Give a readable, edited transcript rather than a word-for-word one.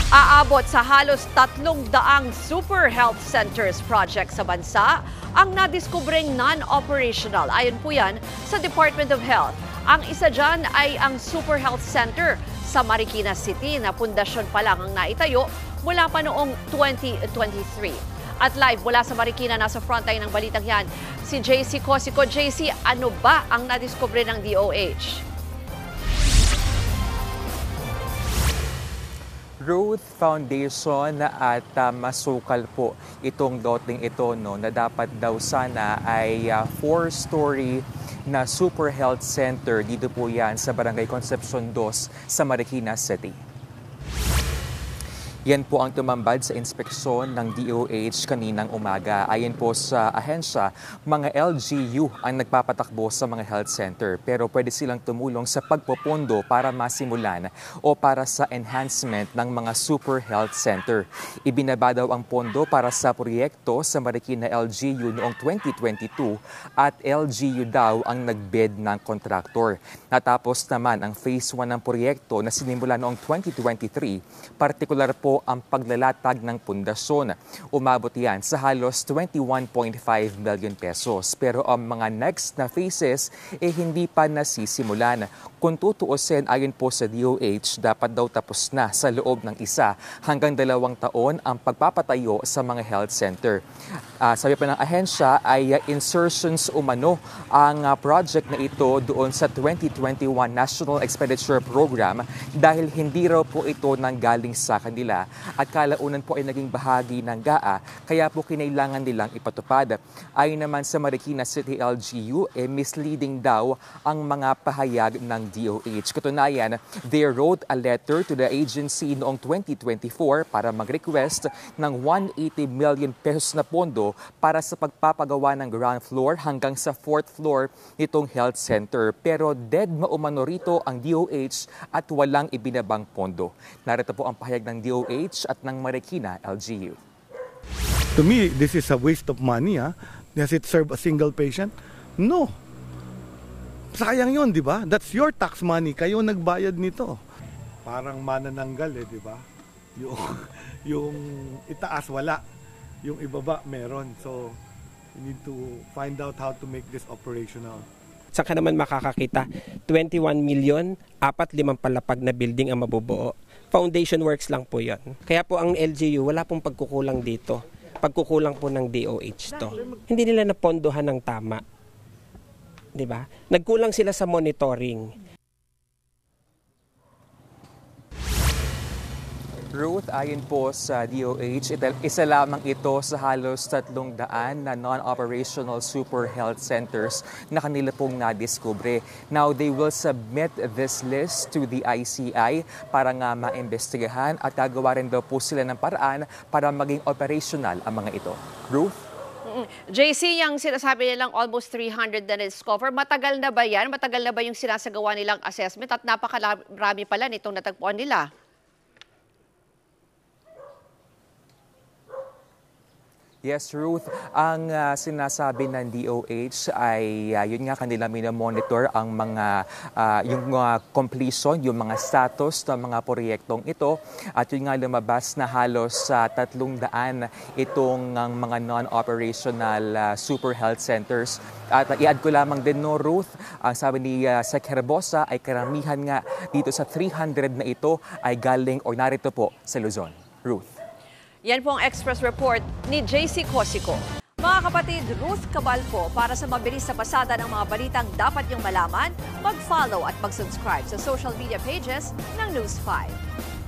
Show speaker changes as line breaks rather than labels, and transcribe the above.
Aabot sa halos 300 Super Health Centers project sa bansa ang nadiskubreng non-operational. Ayon po yan sa Department of Health. Ang isa dyan ay ang Super Health Center sa Marikina City na pundasyon pa lang ang naitayo mula pa noong 2023. At live mula sa Marikina, nasa frontline ng balitang yan, si JC Cosico. JC, ano ba ang nadiskubre ng DOH?
Ruth Foundation at masukal po itong loting ito na dapat daw sana ay 4-story na Super Health Center dito po yan sa Barangay Concepcion 2 sa Marikina City. Yan po ang tumambad sa inspeksyon ng DOH kaninang umaga. Ayon po sa ahensya, mga LGU ang nagpapatakbo sa mga health center pero pwede silang tumulong sa pagpopondo para masimulan o para sa enhancement ng mga super health center. Ibinaba daw ang pondo para sa proyekto sa Marikina LGU noong 2022 at LGU daw ang nagbid ng kontraktor. Natapos naman ang phase 1 ng proyekto na sinimula noong 2023, partikular po ang paglalatag ng pundasyon. Umabot yan sa halos 21.5 million pesos. Pero ang mga next na phases hindi pa nasisimulan. Kung tutuusin ayon po sa DOH, dapat daw tapos na sa loob ng 1 hanggang 2 taon ang pagpapatayo sa mga health center. Sabi pa ng ahensya ay insertions umano ang project na ito doon sa 2021 National Expenditure Program dahil hindi raw po ito nanggaling sa kanila at kalaunan po ay naging bahagi ng GAA kaya po kinailangan nilang ipatupad. Ayon naman sa Marikina City LGU, misleading daw ang mga pahayag ng DOH. Katunayan, they wrote a letter to the agency noong 2024 para mag-request ng 180 million pesos na pondo para sa pagpapagawa ng ground floor hanggang sa 4th floor nitong health center. Pero dead maumano rito ang DOH at walang ibinabang pondo. Narito po ang pahayag ng DOH at ng Marikina LGU.
To me, this is a waste of money. Does it serve a single patient? No. Sayang yun, di ba? That's your tax money. Kayo nagbayad nito. Parang manananggal di ba? Yung itaas wala. Yung ibaba meron. So, you need to find out how to make this operational.
Saan ka naman makakakita? 21 million, 4-5 palapag na building ang mabubuo. Foundation works lang po yan. Kaya po ang LGU, wala pong pagkukulang dito. Pagkukulang po ng DOH to. Hindi nila napondohan ng tama. Diba? Nagkulang sila sa monitoring.
Ruth, ayon po sa DOH, isa lamang ito sa halos 300 na non-operational super health centers na kanila pong nadiskubre. Now, they will submit this list to the ICI para nga maimbestigahan at gagawa rin daw po sila ng paraan para maging operational ang mga ito. Ruth?
JC, yung sinasabi nilang almost 300 na discover, matagal na ba yan? Matagal na ba yung sinasagawa nilang assessment at napakarami pala nitong natagpuan nila?
Yes, Ruth. Ang sinasabi ng DOH ay yun nga kanila monitor ang mga yung completion, yung mga status ng mga proyektong ito at yun nga lumabas na halos 300 itong mga non-operational super health centers. At i-add ko lamang din Ruth, ang sabi ni Sec. Herbosa ay karamihan nga dito sa 300 na ito ay galing o narito po sa Luzon. Ruth.
Yan po ang Express Report ni JC Cosico. Mga kapatid, Ruth Cabalco, para sa mabilis na pasada ng mga balitang dapat niyong malaman, mag-follow at mag-subscribe sa social media pages ng News 5.